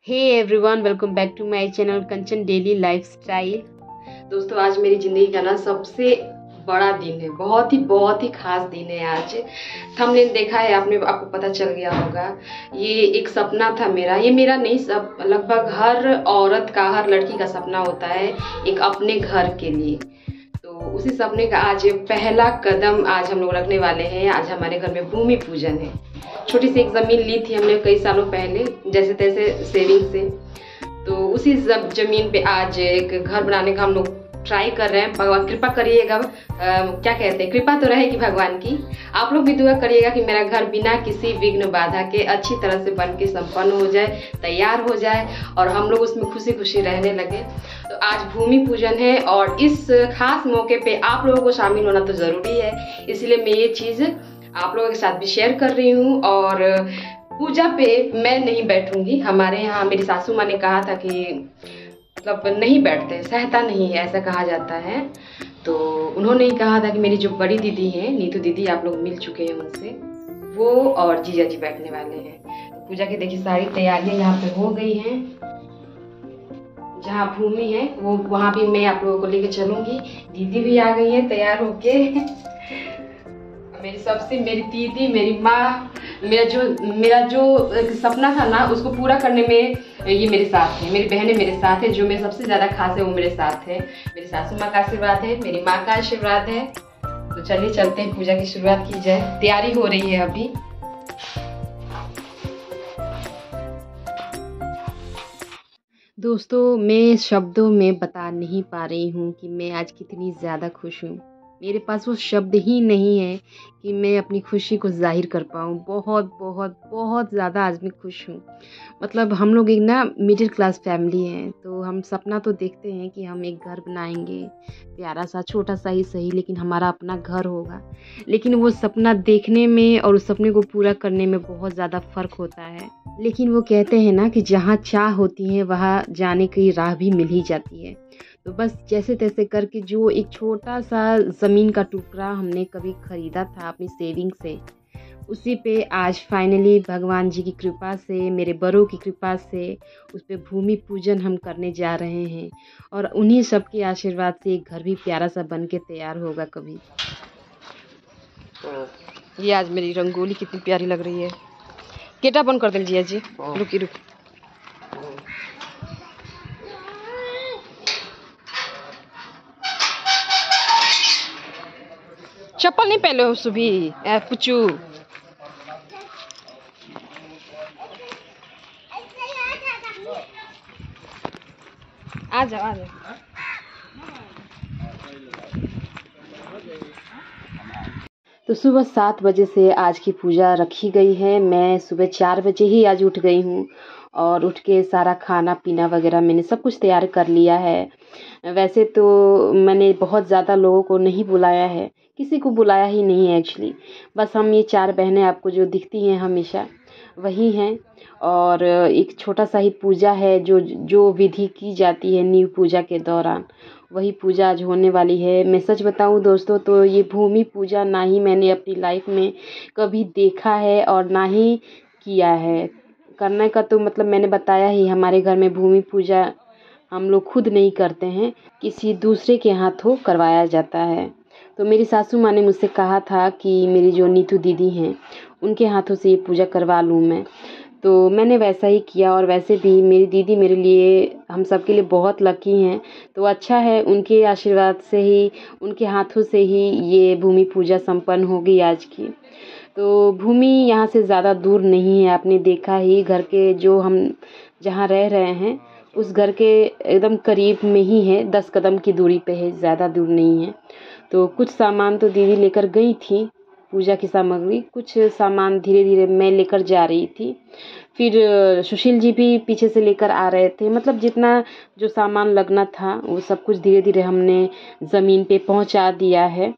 Hey everyone, welcome back to my channel Kanchan daily lifestyle. दोस्तों, आज मेरी ज़िंदगी का ना सबसे बड़ा दिन है। बहुत ही खास दिन है आज। थंबनेल देखा है आपने, आपको पता चल गया होगा। ये एक सपना था मेरा। ये मेरा नहीं, सब लगभग हर औरत का, हर लड़की का सपना होता है एक अपने घर के लिए। तो उसी सपने का आज पहला कदम आज हम लोग रखने वाले हैं। आज हमारे घर में भूमि पूजन है। छोटी सी एक ज़मीन ली थी हमने कई सालों पहले, जैसे तैसे सेविंग से। तो उसी ज़मीन पे आज एक घर बनाने का हम लोग ट्राई कर रहे हैं। भगवान कृपा करिएगा। क्या कहते हैं, कृपा तो रहेगी भगवान की। आप लोग भी दुआ करिएगा कि मेरा घर बिना किसी विघ्न बाधा के अच्छी तरह से बन के संपन्न हो जाए, तैयार हो जाए और हम लोग उसमें खुशी खुशी रहने लगे। तो आज भूमि पूजन है और इस खास मौके पे आप लोगों को शामिल होना तो ज़रूरी है, इसलिए मैं ये चीज़ आप लोगों के साथ भी शेयर कर रही हूँ। और पूजा पे मैं नहीं बैठूंगी। हमारे यहाँ मेरी सासू माँ ने कहा था कि मतलब नहीं बैठते, सहता नहीं है, ऐसा कहा जाता है। तो उन्होंने ही कहा था कि मेरी जो बड़ी दीदी हैं, नीतू दीदी, आप लोग मिल चुके हैं उनसे, वो और जीजा जी बैठने वाले हैं। तो पूजा की देखिए सारी तैयारियां यहाँ पे हो गई हैं। जहाँ भूमि है वो वहाँ भी मैं आप लोगों को लेके चलूंगी। दीदी भी आ गई है तैयार होके। मेरी दीदी, मेरी माँ, मेरा जो सपना था ना, उसको पूरा करने में ये मेरे साथ है। मेरी बहनें मेरे साथ है। जो मेरे सबसे ज़्यादा खास है वो मेरे साथ है। मेरी सासू माँ का आशीर्वाद है, मेरी माँ का आशीर्वाद है। तो चलिए चलते हैं, पूजा की शुरुआत की जाए। तैयारी हो रही है अभी। दोस्तों, मैं शब्दों में बता नहीं पा रही हूँ कि मैं आज कितनी ज़्यादा खुश हूँ। मेरे पास वो शब्द ही नहीं है कि मैं अपनी खुशी को जाहिर कर पाऊँ। बहुत ज़्यादा आज मैं खुश हूँ। मतलब हम लोग एक ना मिडिल क्लास फैमिली हैं, तो हम सपना तो देखते हैं कि हम एक घर बनाएंगे, प्यारा सा, छोटा सा ही सही, लेकिन हमारा अपना घर होगा। लेकिन वो सपना देखने में और उस सपने को पूरा करने में बहुत ज़्यादा फ़र्क होता है। लेकिन वो कहते हैं ना कि जहाँ चाह होती है वहाँ जाने की राह भी मिल ही जाती है। तो बस जैसे तैसे करके जो एक छोटा सा ज़मीन का टुकड़ा हमने कभी ख़रीदा था अपनी सेविंग से, उसी पे आज फाइनली भगवान जी की कृपा से, मेरे बड़ों की कृपा से उस पे भूमि पूजन हम करने जा रहे हैं। और उन्हीं सब के आशीर्वाद से एक घर भी प्यारा सा बन के तैयार होगा कभी। ये आज मेरी रंगोली कितनी प्यारी लग रही है। गेटा बंद कर दीजिए जी। रुकी रुक। चप्पल नहीं पहले हो सुबह पुचू। आ जाओ आ जाओ। तो सुबह 7 बजे से आज की पूजा रखी गई है। मैं सुबह 4 बजे ही आज उठ गई हूँ और उठ के सारा खाना पीना वगैरह मैंने सब कुछ तैयार कर लिया है। वैसे तो मैंने बहुत ज़्यादा लोगों को नहीं बुलाया है, किसी को बुलाया ही नहीं है एक्चुअली। बस हम ये 4 बहनें आपको जो दिखती हैं हमेशा, वही हैं। और एक छोटा सा ही पूजा है, जो विधि की जाती है नींव पूजा के दौरान, वही पूजा आज होने वाली है। मैं सच बताऊं दोस्तों, तो ये भूमि पूजा ना ही मैंने अपनी लाइफ में कभी देखा है और ना ही किया है। करने का तो मतलब मैंने बताया ही, हमारे घर में भूमि पूजा हम लोग खुद नहीं करते हैं, किसी दूसरे के हाथों करवाया जाता है। तो मेरी सासू माँ ने मुझसे कहा था कि मेरी जो नीतू दीदी हैं उनके हाथों से ये पूजा करवा लूँ मैं। तो मैंने वैसा ही किया। और वैसे भी मेरी दीदी मेरे लिए, हम सब के लिए बहुत लकी हैं। तो अच्छा है, उनके आशीर्वाद से ही, उनके हाथों से ही ये भूमि पूजा संपन्न होगी आज की। तो भूमि यहाँ से ज़्यादा दूर नहीं है, आपने देखा ही। घर के जो हम जहाँ रह रहे हैं उस घर के एकदम करीब में ही है, 10 कदम की दूरी पे है, ज़्यादा दूर नहीं है। तो कुछ सामान तो दीदी लेकर गई थी, पूजा की सामग्री। कुछ सामान धीरे धीरे मैं लेकर जा रही थी। फिर सुशील जी भी पीछे से लेकर आ रहे थे। मतलब जितना जो सामान लगना था वो सब कुछ धीरे धीरे हमने ज़मीन पे पहुंचा दिया है।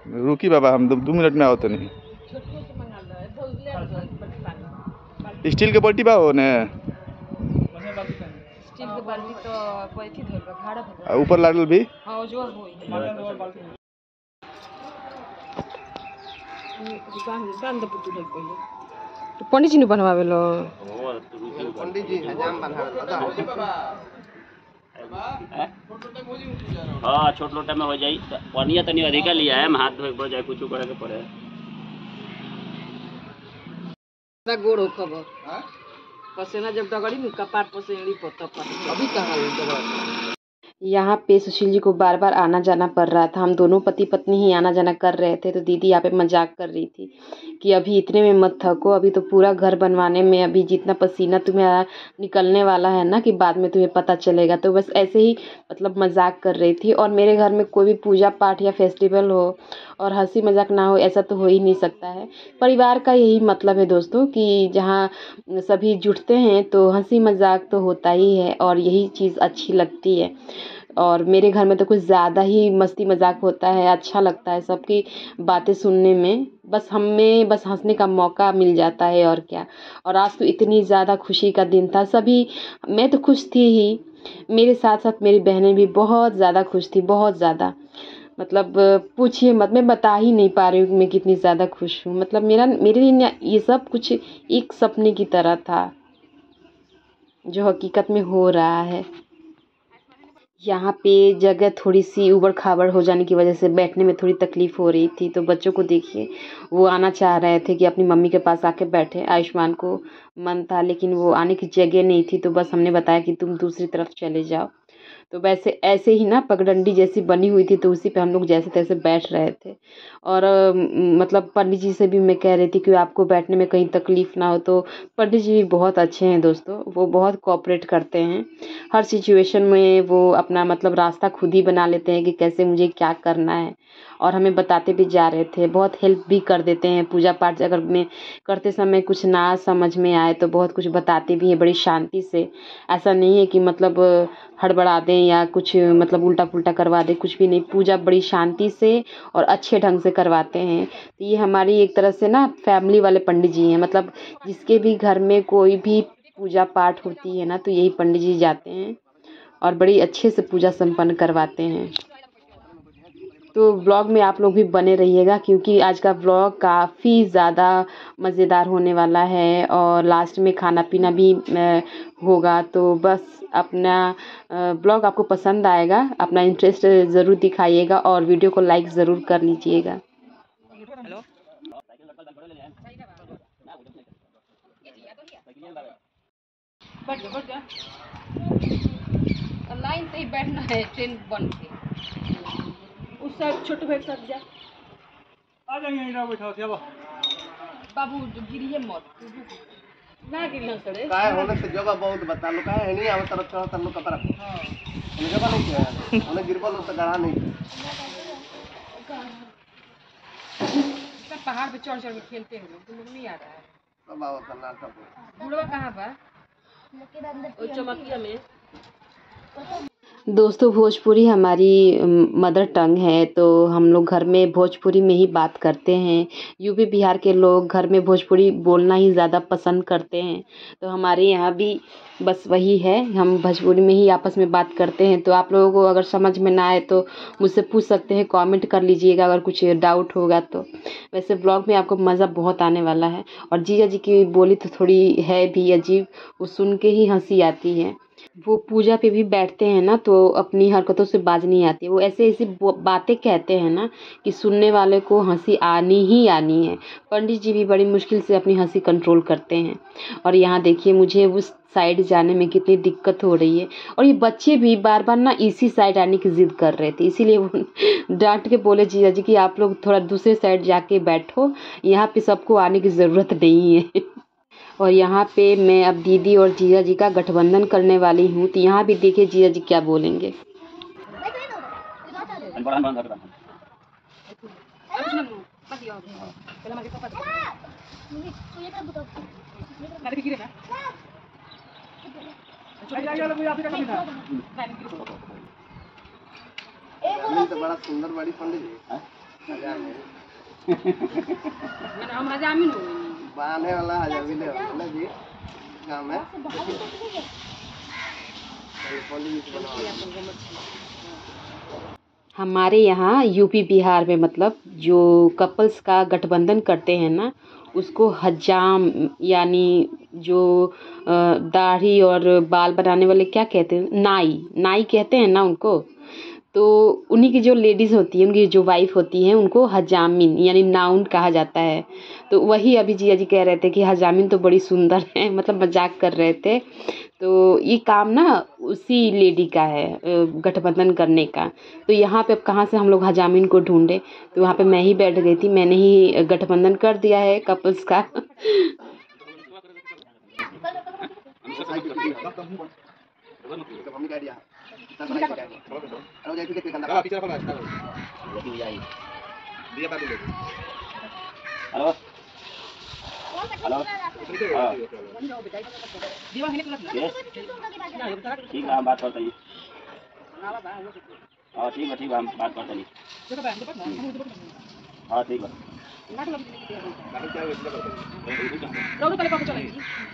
रुकी बाबा, हम 2 मिनट में आओ। तो नहीं स्टील के बाल्टी बा हो ने स्टील के बाल्टी तो पैथी धर घाड़ा आ ऊपर लागल भी हां जो होई दुकान तो पुतू लग पहले तो पंडित जी ने बनवावे लो पंडित जी हजाम बनावे हाँ छोट लोटा में हो जाई पनिया तनी अधिका लिया है हाथ धोए पड़ जाए कुछ करे के पड़े गोड़ हो खबर पसेना जब डगड़ी में कपाट पसेड़ी पत्ता अभी कहाँ यहाँ पे सुशील जी को बार बार आना जाना पड़ रहा था। हम दोनों पति पत्नी ही आना जाना कर रहे थे तो दीदी यहाँ पे मजाक कर रही थी कि अभी इतने में मत थको, अभी तो पूरा घर बनवाने में अभी जितना पसीना तुम्हें निकलने वाला है ना कि बाद में तुम्हें पता चलेगा। तो बस ऐसे ही मतलब मजाक कर रही थी। और मेरे घर में कोई भी पूजा पाठ या फेस्टिवल हो और हंसी मजाक ना हो ऐसा तो हो ही नहीं सकता है। परिवार का यही मतलब है दोस्तों कि जहाँ सभी जुटते हैं तो हंसी मजाक तो होता ही है और यही चीज़ अच्छी लगती है। और मेरे घर में तो कुछ ज़्यादा ही मस्ती मजाक होता है, अच्छा लगता है सबकी बातें सुनने में। बस हमें बस हंसने का मौका मिल जाता है और क्या। और आज तो इतनी ज़्यादा खुशी का दिन था, सभी मैं तो खुश थी ही, मेरे साथ साथ मेरी बहनें भी बहुत ज़्यादा खुश थी, बहुत ज़्यादा। मतलब पूछिए मत, मैं बता ही नहीं पा रही हूँ मैं कितनी ज़्यादा खुश हूँ। मतलब मेरे लिए ये सब कुछ एक सपने की तरह था जो हकीकत में हो रहा है। यहाँ पे जगह थोड़ी सी ऊबड़ खाबड़ हो जाने की वजह से बैठने में थोड़ी तकलीफ़ हो रही थी। तो बच्चों को देखिए वो आना चाह रहे थे कि अपनी मम्मी के पास आके बैठे। आयुष्मान को मन था लेकिन वो आने की जगह नहीं थी तो बस हमने बताया कि तुम दूसरी तरफ चले जाओ। तो वैसे ऐसे ही ना पगडंडी जैसी बनी हुई थी तो उसी पे हम लोग जैसे तैसे बैठ रहे थे। और मतलब पंडित जी से भी मैं कह रही थी कि आपको बैठने में कहीं तकलीफ़ ना हो। तो पंडित जी भी बहुत अच्छे हैं दोस्तों, वो बहुत कोऑपरेट करते हैं हर सिचुएशन में। वो अपना मतलब रास्ता खुद ही बना लेते हैं कि कैसे मुझे क्या करना है और हमें बताते भी जा रहे थे। बहुत हेल्प भी कर देते हैं पूजा पाठ अगर में करते समय कुछ ना समझ में आए तो बहुत कुछ बताते भी हैं बड़ी शांति से। ऐसा नहीं है कि मतलब हड़बड़ा दें या कुछ मतलब उल्टा पुल्टा करवा दें, कुछ भी नहीं। पूजा बड़ी शांति से और अच्छे ढंग से करवाते हैं। तो ये हमारी एक तरह से ना फैमिली वाले पंडित जी हैं। मतलब जिसके भी घर में कोई भी पूजा पाठ होती है ना तो यही पंडित जी जाते हैं और बड़ी अच्छे से पूजा संपन्न करवाते हैं। तो व्लॉग में आप लोग भी बने रहिएगा क्योंकि आज का व्लॉग काफ़ी ज़्यादा मज़ेदार होने वाला है और लास्ट में खाना पीना भी होगा। तो बस अपना व्लॉग आपको पसंद आएगा, अपना इंटरेस्ट ज़रूर दिखाइएगा और वीडियो को लाइक ज़रूर कर लीजिएगा। लाइन से ही बैठना है ट्रेन बन के उस साइड छोटे भाई साथ जा आ जाएंगे यहीं बैठा थे बाबू गिरिए मत ना गिरना सड़े काय होने से जगह बहुत बता लो काय है नहीं आवत तरफ चढ़ा तर लो कपड़ा हां उन्हें जगह नहीं किया उन्हें गिरबल तो गड़ा नहीं सब पहाड़ पे चढ़ के खेलते हैं तुम लोग नहीं आ रहा है सब आओ कर्नाटक बुढ़वा कहां पर वो चमकिया में। दोस्तों भोजपुरी हमारी मदर टंग है तो हम लोग घर में भोजपुरी में ही बात करते हैं। यूपी बिहार के लोग घर में भोजपुरी बोलना ही ज़्यादा पसंद करते हैं। तो हमारे यहाँ भी बस वही है, हम भोजपुरी में ही आपस में बात करते हैं। तो आप लोगों को अगर समझ में ना आए तो मुझसे पूछ सकते हैं, कमेंट कर लीजिएगा अगर कुछ डाउट होगा तो। वैसे ब्लॉग में आपको मज़ा बहुत आने वाला है। और जीजा जी की बोली तो थोड़ी है भी अजीब, वो सुन के ही हंसी आती है। वो पूजा पे भी बैठते हैं ना तो अपनी हरकतों से बाज नहीं आती। वो ऐसे ऐसी बातें कहते हैं ना कि सुनने वाले को हंसी आनी ही आनी है। पंडित जी भी बड़ी मुश्किल से अपनी हंसी कंट्रोल करते हैं। और यहाँ देखिए मुझे उस साइड जाने में कितनी दिक्कत हो रही है। और ये बच्चे भी बार बार ना इसी साइड आने की जिद कर रहे थे, इसीलिए वो डांट के बोले जीजा जी कि आप लोग थोड़ा दूसरे साइड जाके बैठो, यहाँ पे सबको आने की ज़रूरत नहीं है। और यहाँ पे मैं अब दीदी और जीजा जी का गठबंधन करने वाली हूँ। तो यहाँ भी देखिए जीजा जी क्या बोलेंगे। तो बड़ा सुंदर बड़ी पंडित हम हजामिन हो बाने वाला हजामिन है ना जी गाँव में हमारे यहाँ यूपी बिहार में मतलब जो कपल्स का गठबंधन करते हैं ना, उसको हजाम यानी जो दाढ़ी और बाल बनाने वाले क्या कहते हैं, नाई नाई कहते हैं ना उनको। तो उन्हीं की जो लेडीज़ होती है, उनकी जो वाइफ होती हैं, उनको हजामिन यानी नाउन कहा जाता है। तो वही अभी जिया जी कह रहे थे कि हजामिन तो बड़ी सुंदर है, मतलब मजाक कर रहे थे। तो ये काम ना उसी लेडी का है, गठबंधन करने का। तो यहाँ पे अब कहाँ से हम लोग हजामिन को ढूंढे, तो वहाँ पे मैं ही बैठ गई थी, मैंने ही गठबंधन कर दिया है कपल्स का। हेलो हेलो ठीक है, हम बात करते हैं। हाँ ठीक है हम बात करते हैं। हाँ ठीक है।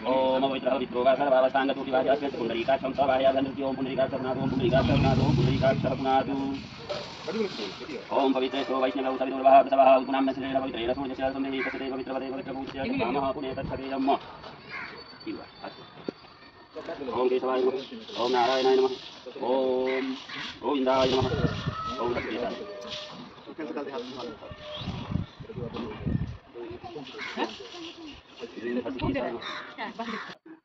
ओम पवित्रः विप्रोगा सर्वावस्थांगतो विभाजस्य पुंडरीकाक्षं सवायाधनृति ओम पुंडरीकाक्षनादो पुंडरीकाक्षनादो पुंडरीकाक्षनादो ओम पवित्रेषु वैष्णवौ सवितुर्वः प्रसवः उत्पुनां नश्रेण पवित्रेण सूर्यस्य सुन्दरी कस्यते पवित्रवदे पवित्रभूतस्य कामः पुण्ये तत्सतेयम्। ओम केशवाय नमः, ओम नारायणाय नमः, ओम गोविन्दाय नमः, ओम लक्ष्मीकाय।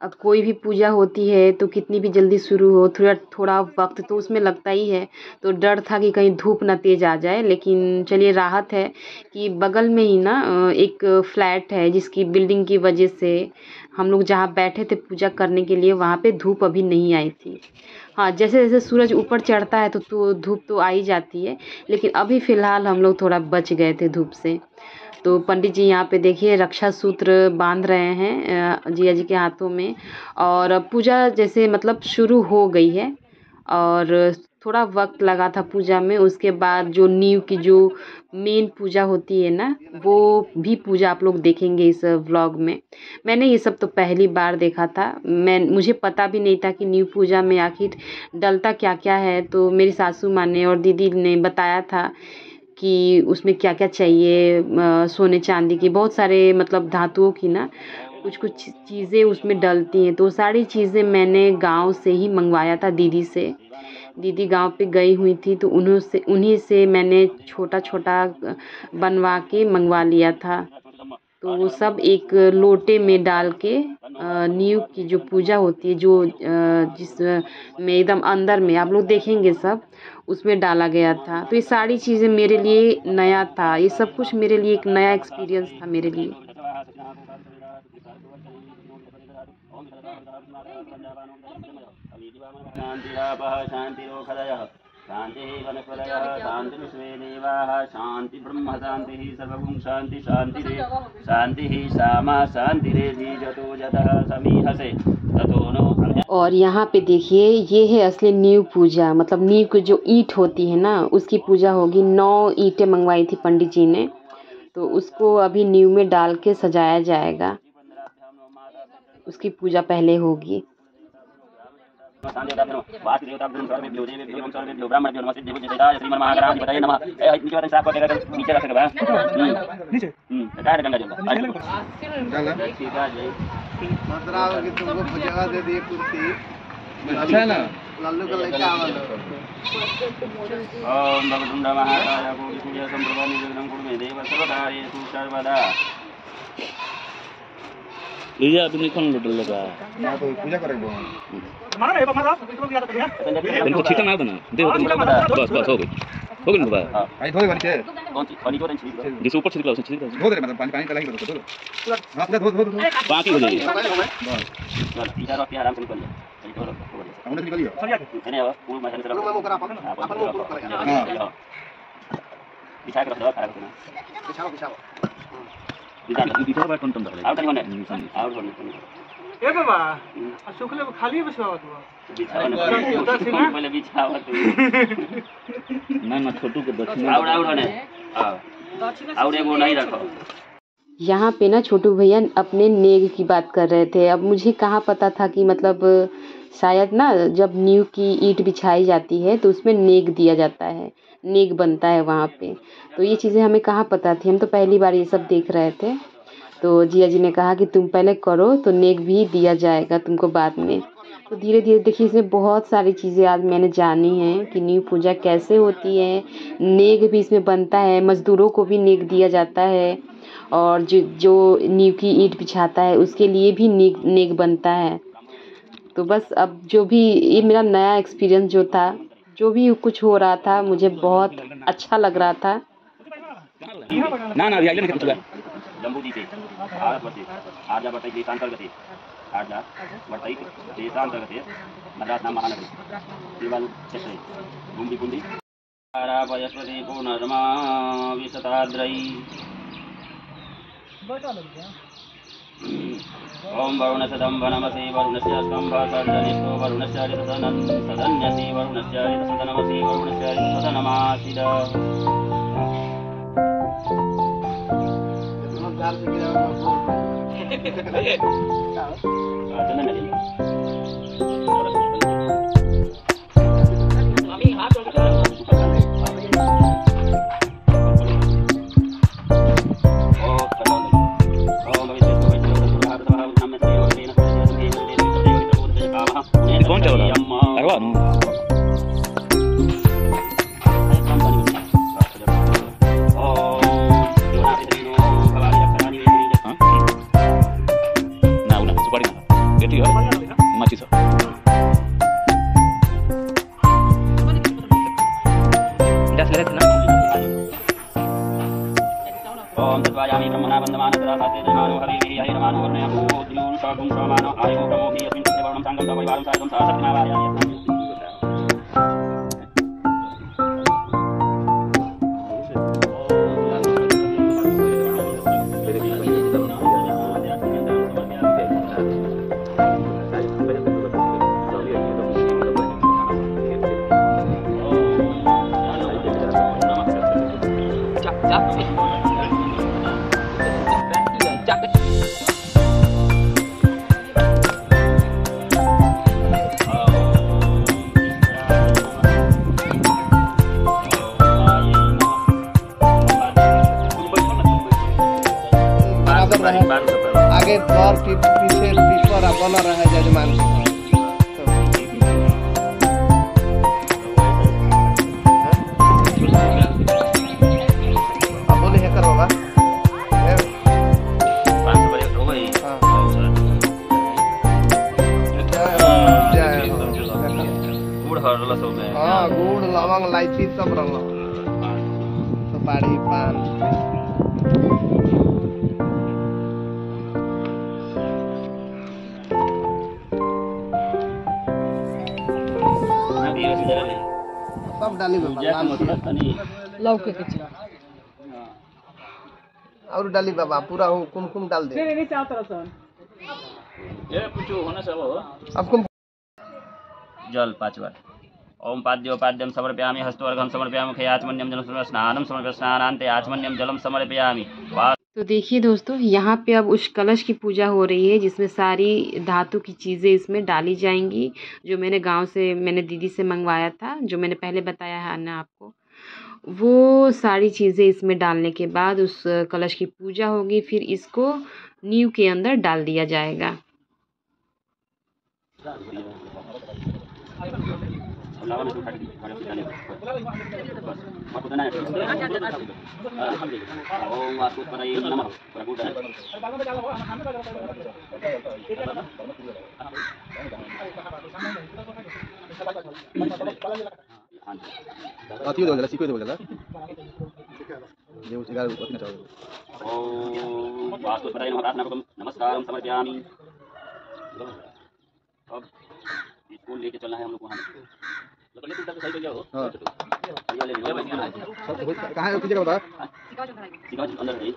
अब कोई भी पूजा होती है तो कितनी भी जल्दी शुरू हो, थोड़ा वक्त तो उसमें लगता ही है। तो डर था कि कहीं धूप ना तेज आ जाए, लेकिन चलिए राहत है कि बगल में ही ना एक फ्लैट है, जिसकी बिल्डिंग की वजह से हम लोग जहाँ बैठे थे पूजा करने के लिए वहाँ पे धूप अभी नहीं आई थी। हाँ, जैसे जैसे सूरज ऊपर चढ़ता है तो धूप तो आ ही जाती है, लेकिन अभी फ़िलहाल हम लोग थोड़ा बच गए थे धूप से। तो पंडित जी यहाँ पे देखिए रक्षा सूत्र बांध रहे हैं जिया जी के हाथों में, और पूजा जैसे मतलब शुरू हो गई है। और थोड़ा वक्त लगा था पूजा में, उसके बाद जो नींव की जो मेन पूजा होती है ना, वो भी पूजा आप लोग देखेंगे इस व्लॉग में। मैंने ये सब तो पहली बार देखा था, मुझे पता भी नहीं था कि नींव पूजा में आखिर डलता क्या क्या है। तो मेरी सासू माँ ने और दीदी ने बताया था कि उसमें क्या क्या चाहिए, सोने चांदी की बहुत सारे मतलब धातुओं की ना कुछ चीज़ें उसमें डलती हैं। तो सारी चीज़ें मैंने गांव से ही मंगवाया था दीदी से। दीदी गांव पे गई हुई थी तो उन्हीं से मैंने छोटा छोटा बनवा के मंगवा लिया था। तो वो सब एक लोटे में डाल के नींव की जो पूजा होती है, जो जिस में एकदम अंदर में आप लोग देखेंगे सब, उसमें डाला गया था। तो ये सारी चीज़ें मेरे लिए नया था, ये सब कुछ मेरे लिए एक नया एक्सपीरियंस था मेरे लिए। शांति वनस्पतयः शांति विश्वे देवाः शांति ब्रह्म शांति सर्वगुण शांति शांति सामा शांतिरेधि जतो जतः समीहसे ततो नो। और यहाँ पे देखिए ये है असली नींव पूजा, मतलब नींव की जो ईंट होती है ना उसकी पूजा होगी। 9 ईंटें मंगवाई थी पंडित जी ने, तो उसको अभी नींव में डाल के सजाया जाएगा, उसकी पूजा पहले होगी। अच्छा है ना। लल्लू का लड़का ओम भगवंड महाकाय कोटि सूर्य संप्रभा निर्विघ्नं कुरु मे देव सर्वकार्येषु सर्वदा। लीजिए आप नहीं कौन लुट लगा मैं तो पूजा करेंगे मारा रे मारा तो याद कर यार इनको छिका ना बना दे बस हो गई बाबा। आई धो दे पानी से कौन सी पानी को नहीं जिस ऊपर छिड़का उसने छिड़का धो दे, मतलब पानी चला ही धो हां धो बाकी हो जाएगी बस इधर आप आराम से निकल जाओ। हमने निकल लिया मैंने अब पूरा मशीन से अपन पूरा करेंगे। हां बिछा के रख दो, खराब करना बिछाओ इधर इधर बात कौन दे आउट नहीं आउट ए बाबा सुखले खाली बिछावा तू बिछाओ पहले बिछाओ ना छोटू के दक्षिणा आउट होने आउट वो नहीं रखो। यहाँ पे ना छोटू भैया अपने नेग की बात कर रहे थे। अब मुझे कहाँ पता था कि मतलब शायद ना जब नींव की ईंट बिछाई जाती है तो उसमें नेग दिया जाता है, नेग बनता है वहाँ पे। तो ये चीज़ें हमें कहाँ पता थी, हम तो पहली बार ये सब देख रहे थे। तो जिया जी ने कहा कि तुम पहले करो तो नेग भी दिया जाएगा तुमको बाद में। तो धीरे धीरे देखिए इसमें बहुत सारी चीज़ें आज मैंने जानी हैं कि नींव पूजा कैसे होती है। नेग भी इसमें बनता है, मज़दूरों को भी नेग दिया जाता है, और जो जो नींव की ईंट बिछाता है उसके लिए भी नेग बनता है। तो बस अब जो भी ये मेरा नया एक्सपीरियंस जो था, जो भी कुछ हो रहा था, मुझे बहुत अच्छा लग रहा था। ना ना रियाइले नहीं कुछ जम्बू जी से भारत वर्षे आर्या वर्तई देशांतर्गते आर्या वर्तई देशांतर्गते मद्रास नाम महानगरी देवालु क्षेत्रे गुंडी गुंडी आरापयस्वती पूर्णरमा विशताद्रयी ओम वरुणसदं वनमसि वरुणस्य स्तंभसर्जनिष्ठो वरुणस्य ऋतसदनं सदन्यसि वरुणस्य ऋतसदनमसि वरुणस्य ऋतसदनमासिद कौन चल रहा है अरवा ओम तत्वायामि ब्रह्मणा वन्दमानतरा साते जन्मानो हरिः हरिर्मानो वर्णयामो द्यून् शाकुं शमानो आयो प्रमो हि यस्मिन् तस्य वर्णं साङ्गं परिवारं सार्धं सासक्तिमावायामि आगे और पीछे पिछड़ बना रहा है जजमान अब बोले है करो बाबा हाँ गुड़ लवंग इलायची सब रंग सुपारी पान सब डाली बाबा लौके के चिरा और डाली बाबा पूरा हो कुमकुम डाल दे नहीं चाहता रसन ये कुछ होना सब अब कुम जल 5 बार ओम पाद्योपाद्यं समर्पयामि हस्तवर्घं समर्पयामि मुखे आचमन्यं जलं स्नानं समर्पयामि स्नानान्ते आचमन्यं जलं समर्पयामि। तो देखिए दोस्तों, यहाँ पे अब उस कलश की पूजा हो रही है जिसमें सारी धातु की चीज़ें इसमें डाली जाएंगी, जो मैंने गांव से मैंने दीदी से मंगवाया था, जो मैंने पहले बताया है ना आपको। वो सारी चीज़ें इसमें डालने के बाद उस कलश की पूजा होगी, फिर इसको नींव के अंदर डाल दिया जाएगा। नमस्कार समर्पयामि। अब इसको लेके चलना है हम लोग वहाँ। कहाँ है जगह बता अंदर है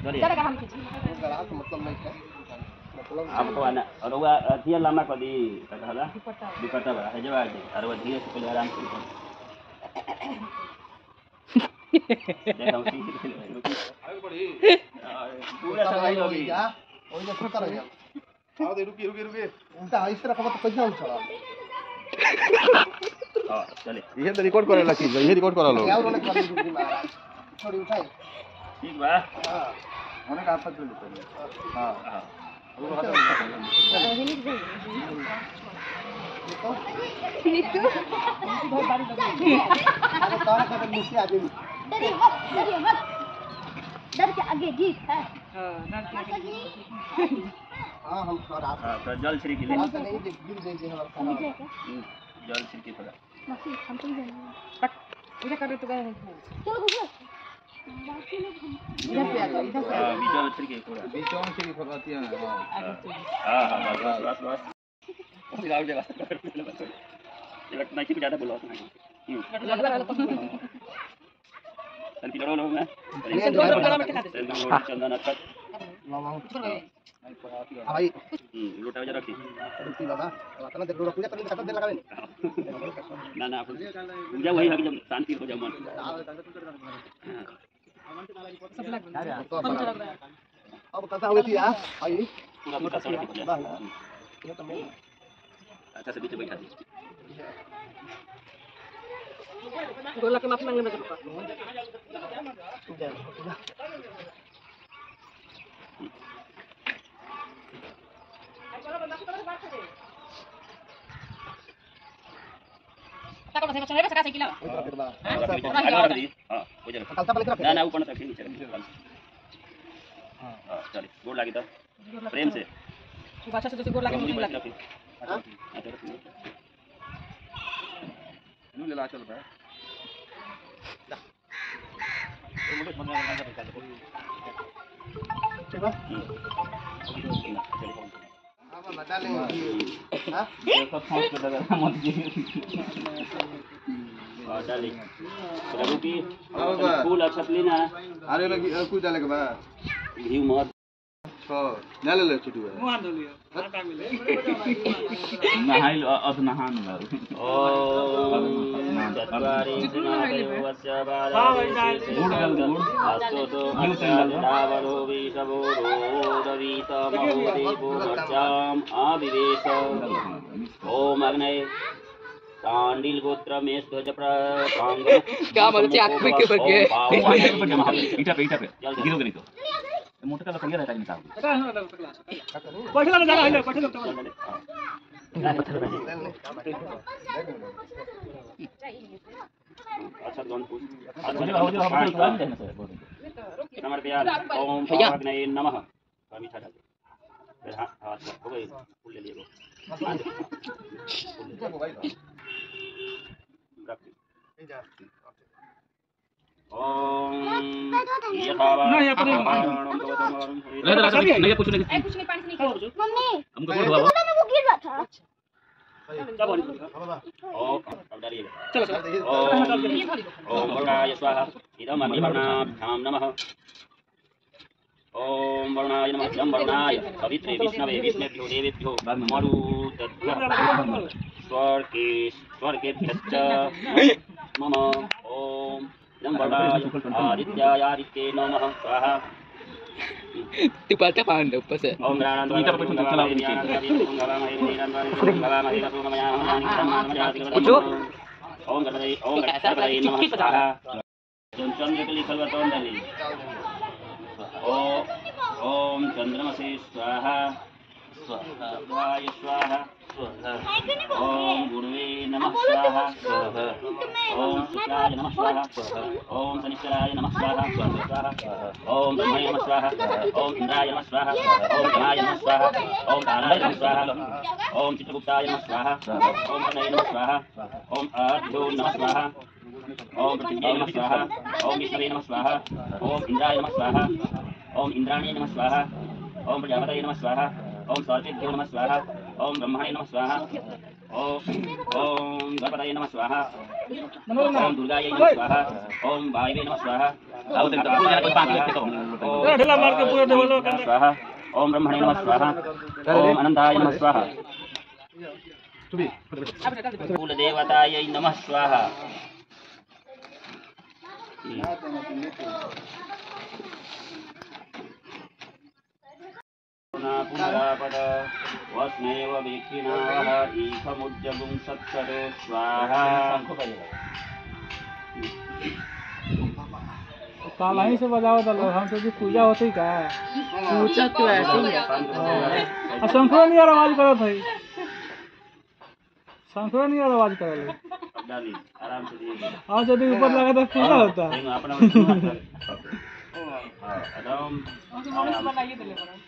चलिए मतलब नहीं है मतलब आपको आना और वो अथिया लम्बा कर दी कहला दुपट्टा बड़ा है जवाब दे और वो धीरे से पहले आराम से देखो पूरा सब हो गया और ये सुकर गया आओ दे रुकिए उल्टा इस तरह का तो कैसे चला हां चले ये तो रिकॉर्ड करे लकी ये रिकॉर्ड करा लो क्या उन्होंने कर दी महाराज थोड़ी उठाई ठीक बा हां होने का आपस में हां हां अरे तारा का नीचे आ गई डरिए मत डर के आगे जीत है हां हम थोड़ा हां तो जल श्री के लिए नहीं गिर गई हमारा जल श्री के थोड़ा हम तुम जाएंगे इधर कर तो गए चलो घुसो इधर से आ जाओ बीचों में श्री के थोड़ा बीचों से भी फकाती है हां हां बस गाँव जगह ये लगता नहीं कि ज्यादा बोलो नहीं सेल्फी लो लोग मैं चंदन अक्षत भाई लोटा वजह रखी रुकी बाबा अपना देख लो पूजा करने का दे लगावे ना ना पूजा वही है कि जब शांति हो जाए मन अब कथा हुई थी यार आई पूरा पूरा सब ठीक हो जाए अच्छा से बीच में बैठा दी गोला के माफी मांगने में पापा क्या बसेगा चलेगा सका साइकिल हां हो जाएगा ना ना ऊपर ना नीचे हां चलिए गोड़ लगी तो प्रेम से अच्छा से जैसे गोड़ लगे मुझे लगे हां नू ले ला चल भाई चलो अब बता लेंगे हां सब फोन कर लगा मत जी डाली प्रभु की फूल अक्षत लेना अरे लगी कुछ डाले के बा घी मत तो ले ले छुटू है मुंह धो लियो का मिले नहाइल अध नहान बारू ओम चत्वारि वस्य बालास्तो दावरो विषवो रोदवीत महोदेवो वर्चाम आविवेश ओम अग्नये कांडिल गोत्र में ध्वज प्रांग क्या बोलते आंख पे के बगे इटा पे गिरोगे नहीं तो मोटे का लफंगा रहता है इंसान बैठ लो जरा बैठ लो अच्छा गन पूछ अच्छा हो जाओ नंबर पे यार ओम अग्नये नमः स्वामी छाटा फिर हाथ हो गई फूल ले लियो ओम नहीं अपने नहीं कुछ नहीं कुछ नहीं पानी से नहीं मम्मी हमको बोल दो वो गिर रहा था क्या बोल ओम अब डालिए चलो ओम वरुणाय स्वाहा इदं अग्निवर्णाभ्यां नमः ओम वरुणाय नमः इदं वरुणाय पवित्रे विष्णवे विष्णुभ्यो देवेभ्यो मरुदभ्यः स्वर्गेभ्यश्च मम ओम इदं वरुणाय आदित्याय आदित्ये नमः स्वाहा Tiba-tiba anda pas ya. ओम गणानां त्वा ओम गणपति ओम गणपति नमः स्वाहा चंद्रकली खलवतोंदली ओम चंद्रमसे स्वाहा स्वाहाय स्वाहा ओम गुरुवे नमः स्वाहा ओम शुक्लाय नमः स्वाहा ओम शनिश्चराय नमः स्वाहा ओम ब्रह्मणे नमः स्वाहा ओम इंद्राय नमः स्वाहा ओम जनाय नमः स्वाहा ओम दानाय नमः स्वाहा ओम चित्रगुप्ताय नमः स्वाहा ओम कनये नमः स्वाहा ओम आर्यो नमः स्वाहा ओम पृथिव्यै नमः स्वाहा ओम विष्णवे नमः स्वाहा ओम इंद्राय नमः स्वाहा ओम इंद्राणी नमः स्वाहा ओम प्रजापतये नमः स्वाहा ओम सर्पेभ्यो नमः स्वाहा ओम ब्रह्मणे नमः स्वाहा ओम गणपतये नमः स्वाहा ओम दुर्गायै नमः स्वाहा ओम वायवे नमः स्वाहा ढेला मार के पूरा टेबल में स्वाहा ओम ब्रह्मणे नमः स्वाहा ओम अनंताय नमः स्वाहा कुल देवतायै नमः स्वाहा पुनरापद वस्मेव वीक्षिणाः ईखमुज्जगुं सत्सरो स्वाहा काला ही से बजाओ तो हम तो पूजा होती का पूजा तो ऐसे ही है। शंखो नहीं आवाज करो भाई, शंखो नहीं आवाज करो आराम से दिए और जब ऊपर लगा तो पूजा होता है।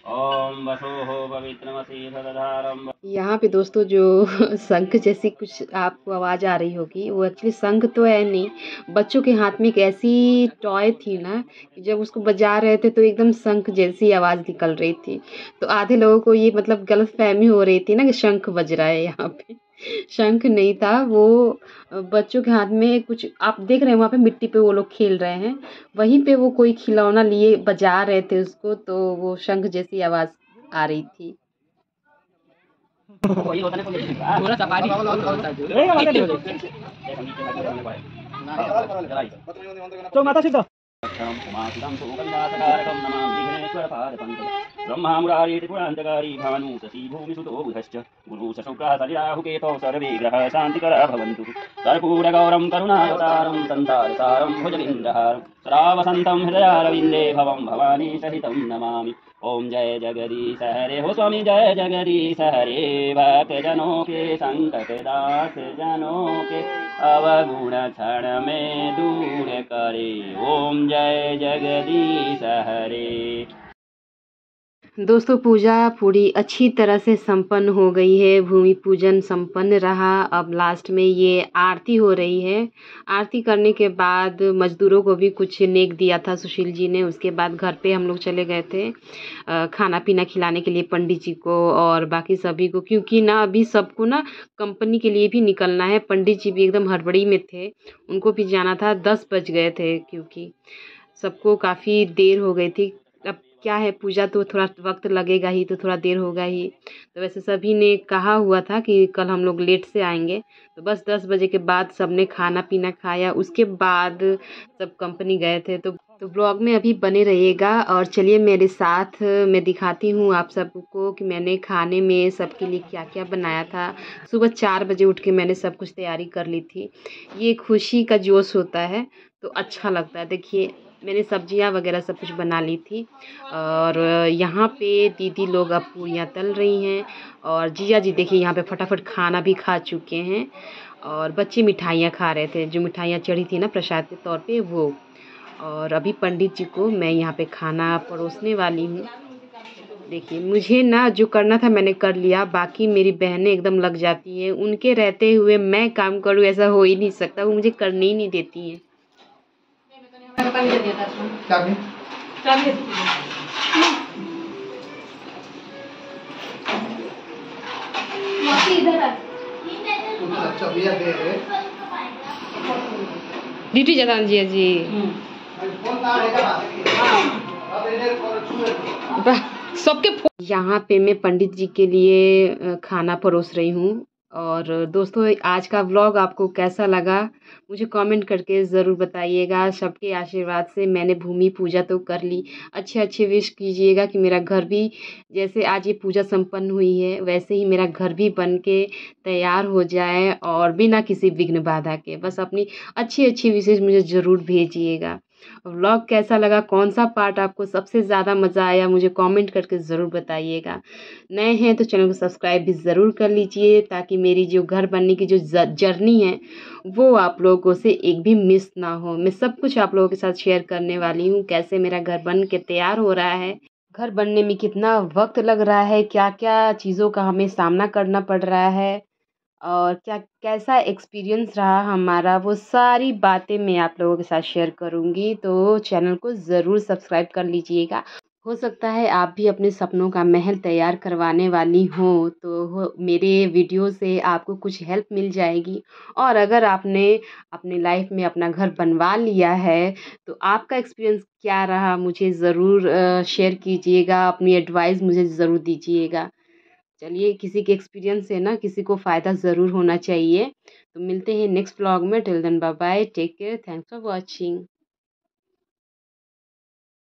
ओम वसोः पवित्रमसि सदधारम। यहाँ पे दोस्तों जो शंख जैसी कुछ आपको आवाज़ आ रही होगी, वो एक्चुअली शंख तो है नहीं, बच्चों के हाथ में एक ऐसी टॉय थी ना कि जब उसको बजा रहे थे तो एकदम शंख जैसी आवाज़ निकल रही थी। तो आधे लोगों को ये मतलब गलतफहमी हो रही थी ना कि शंख बज रहा है, यहाँ पे शंख नहीं था, वो बच्चों के हाथ में कुछ आप देख रहे हैं वहाँ पे मिट्टी पे वो लोग खेल रहे हैं, वहीं पे वो कोई खिलौना लिए बजा रहे थे उसको, तो वो शंख जैसी आवाज़ आ रही थी। पूरा सफारी तो माता सीता ब्रह्मा मुरारी त्रिपुरान्तकारी भानु शशि भूमिसुतो बुधश्च गुरु शुक्रः शनिराहुकेतौ सर्वे ग्रहाः शान्तिकराः भवन्तु कर्पूरगौरं करुणावतारं संसारसारं भुजगेन्द्रहारं सदावसन्तं हृदयारविन्दे भवं भवानी सहितं नमामि। ओम जय जगदीश हरे हो स्वामी जय जगदीश हरे, भक्तजनों के संकट दास जनों के अवगुण क्षण में दूर करे। ओम जय जगदीश हरे। दोस्तों पूजा पूरी अच्छी तरह से संपन्न हो गई है, भूमि पूजन संपन्न रहा। अब लास्ट में ये आरती हो रही है। आरती करने के बाद मजदूरों को भी कुछ नेक दिया था सुशील जी ने। उसके बाद घर पे हम लोग चले गए थे खाना पीना खिलाने के लिए पंडित जी को और बाकी सभी को, क्योंकि ना अभी सबको ना कंपनी के लिए भी निकलना है। पंडित जी भी एकदम हड़बड़ी में थे, उनको भी जाना था। 10 बज गए थे क्योंकि सबको काफ़ी देर हो गई थी। अब क्या है, पूजा तो थोड़ा वक्त लगेगा ही, तो थोड़ा देर होगा ही। तो वैसे सभी ने कहा हुआ था कि कल हम लोग लेट से आएंगे, तो बस 10 बजे के बाद सबने खाना पीना खाया, उसके बाद सब कंपनी गए थे। तो ब्लॉग में अभी बने रहिएगा। और चलिए मेरे साथ मैं दिखाती हूँ आप सबको कि मैंने खाने में सबके लिए क्या क्या बनाया था। सुबह 4 बजे उठ के मैंने सब कुछ तैयारी कर ली थी। ये खुशी का जोश होता है तो अच्छा लगता है। देखिए मैंने सब्जियां वगैरह सब कुछ बना ली थी और यहाँ पे दीदी लोग अब पूरियाँ तल रही हैं और जीजा जी देखिए यहाँ पे फटाफट खाना भी खा चुके हैं और बच्चे मिठाइयाँ खा रहे थे, जो मिठाइयाँ चढ़ी थी ना प्रसाद के तौर पे वो। और अभी पंडित जी को मैं यहाँ पे खाना परोसने वाली हूँ। देखिए मुझे ना जो करना था मैंने कर लिया, बाकी मेरी बहनें एकदम लग जाती हैं। उनके रहते हुए मैं काम करूँ ऐसा हो ही नहीं सकता, वो मुझे करने ही नहीं देती हैं। ड्यूटी जाता जी जी सबके। यहाँ पे मैं पंडित जी के लिए खाना परोस रही हूँ। और दोस्तों आज का व्लॉग आपको कैसा लगा मुझे कमेंट करके ज़रूर बताइएगा। सबके आशीर्वाद से मैंने भूमि पूजा तो कर ली। अच्छे अच्छे विश कीजिएगा कि मेरा घर भी जैसे आज ये पूजा संपन्न हुई है वैसे ही मेरा घर भी बन के तैयार हो जाए और बिना किसी विघ्न बाधा के। बस अपनी अच्छी अच्छी विशेष मुझे ज़रूर भेजिएगा। व्लॉग कैसा लगा, कौन सा पार्ट आपको सबसे ज़्यादा मज़ा आया मुझे कमेंट करके ज़रूर बताइएगा। नए हैं तो चैनल को सब्सक्राइब भी ज़रूर कर लीजिए ताकि मेरी जो घर बनने की जो जर्नी है वो आप लोगों से एक भी मिस ना हो। मैं सब कुछ आप लोगों के साथ शेयर करने वाली हूँ, कैसे मेरा घर बन के तैयार हो रहा है, घर बनने में कितना वक्त लग रहा है, क्या क्या चीज़ों का हमें सामना करना पड़ रहा है और क्या कैसा एक्सपीरियंस रहा हमारा, वो सारी बातें मैं आप लोगों के साथ शेयर करूंगी। तो चैनल को ज़रूर सब्सक्राइब कर लीजिएगा। हो सकता है आप भी अपने सपनों का महल तैयार करवाने वाली हो, तो मेरे वीडियो से आपको कुछ हेल्प मिल जाएगी। और अगर आपने अपने लाइफ में अपना घर बनवा लिया है, तो आपका एक्सपीरियंस क्या रहा मुझे ज़रूर शेयर कीजिएगा, अपनी एडवाइस मुझे ज़रूर दीजिएगा। चलिए, किसी के एक्सपीरियंस से ना किसी को फ़ायदा ज़रूर होना चाहिए। तो मिलते हैं नेक्स्ट व्लॉग में। Till then bye bye, take care, thanks for watching.